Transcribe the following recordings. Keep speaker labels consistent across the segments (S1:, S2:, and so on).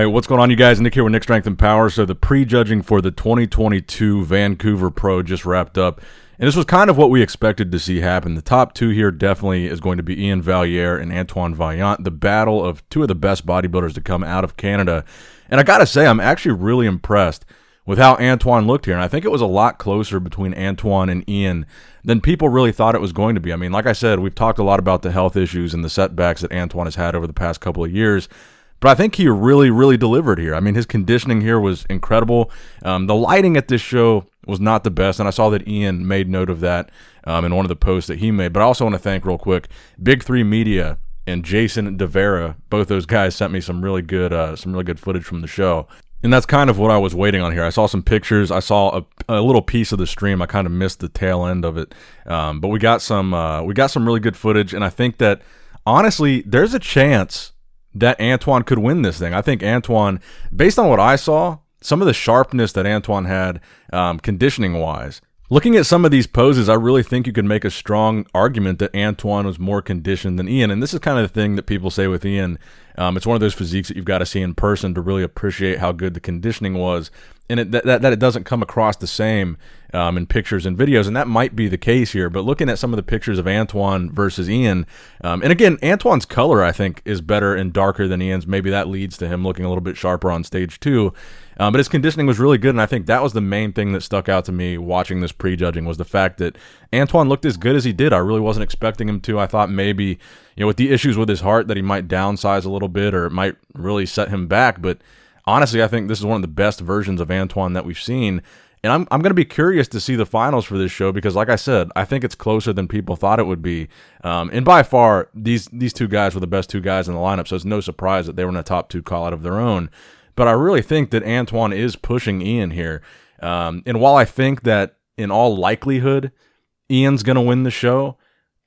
S1: right, what's going on, you guys? Nick here with Nick Strength and Power. So the prejudging for the 2022 Vancouver Pro just wrapped up, and this was kind of what we expected to see happen. The top two here definitely is going to be Valliere and Antoine Vaillant, the battle of two of the best bodybuilders to come out of Canada. And I gotta say, I'm actually really impressed with how Antoine looked here, and I think it was a lot closer between Antoine and Ian than people really thought it was going to be. I mean, like I said, we've talked a lot about the health issues and the setbacks that Antoine has had over the past couple of years, but I think he really delivered here. I mean, his conditioning here was incredible. The lighting at this show was not the best, and I saw that Ian made note of that in one of the posts that he made. But I also want to thank real quick Big 3 Media and Jason DeVera. Both those guys sent me some really good footage from the show. And that's kind of what I was waiting on here. I saw some pictures. I saw a little piece of the stream. I kind of missed the tail end of it, but we got some really good footage. And I think that honestly, there's a chance that Antoine could win this thing. I think Antoine, based on what I saw, some of the sharpness that Antoine had, conditioning wise. Looking at some of these poses, I really think you could make a strong argument that Antoine was more conditioned than Ian. And this is kind of the thing that people say with Ian. It's one of those physiques that you've got to see in person to really appreciate how good the conditioning was, and that it doesn't come across the same in pictures and videos, and that might be the case here. But looking at some of the pictures of Antoine versus Ian, and again, Antoine's color, I think, is better and darker than Ian's. Maybe that leads to him looking a little bit sharper on stage too. But his conditioning was really good, and I think that was the main thing that stuck out to me watching this prejudging, was the fact that Antoine looked as good as he did. I really wasn't expecting him to. I thought maybe, with the issues with his heart, that he might downsize a little bit, or it might really set him back. But honestly, I think this is one of the best versions of Antoine that we've seen. And I'm going to be curious to see the finals for this show, because like I said, I think it's closer than people thought it would be. And by far, these two guys were the best two guys in the lineup, so it's no surprise that they were in a top 2 call out of their own. But I really think that Antoine is pushing Ian here. And while I think that in all likelihood, Ian's going to win the show,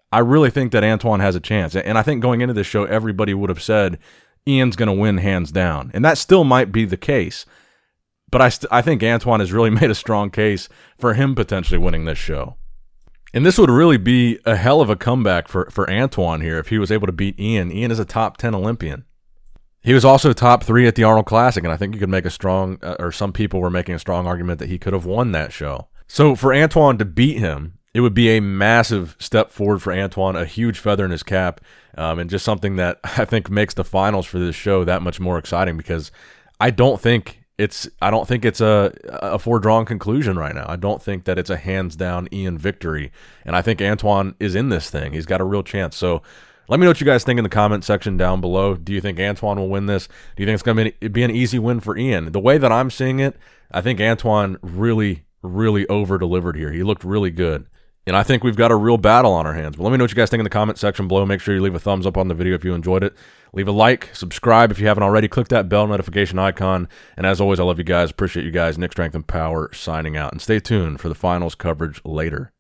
S1: I really think that Antoine has a chance. And I think going into this show, everybody would have said Ian's going to win hands down. And that still might be the case. But I think Antoine has really made a strong case for him potentially winning this show. And this would really be a hell of a comeback for Antoine here if he was able to beat Ian. Ian is a top 10 Olympian. He was also top 3 at the Arnold Classic, and I think you could make a strong, or some people were making a strong argument that he could have won that show. So for Antoine to beat him, it would be a massive step forward for Antoine, a huge feather in his cap, and just something that I think makes the finals for this show that much more exciting, because I don't think it's a foregone conclusion right now. I don't think that it's a hands down Ian victory, and I think Antoine is in this thing. He's got a real chance. So let me know what you guys think in the comment section down below. Do you think Antoine will win this? Do you think it's going to be an easy win for Ian? The way that I'm seeing it, I think Antoine really over-delivered here. He looked really good. And I think we've got a real battle on our hands. But let me know what you guys think in the comment section below. Make sure you leave a thumbs up on the video if you enjoyed it. Leave a like, subscribe if you haven't already. Click that bell notification icon. And as always, I love you guys. Appreciate you guys. Nick Strength and Power signing out. And stay tuned for the finals coverage later.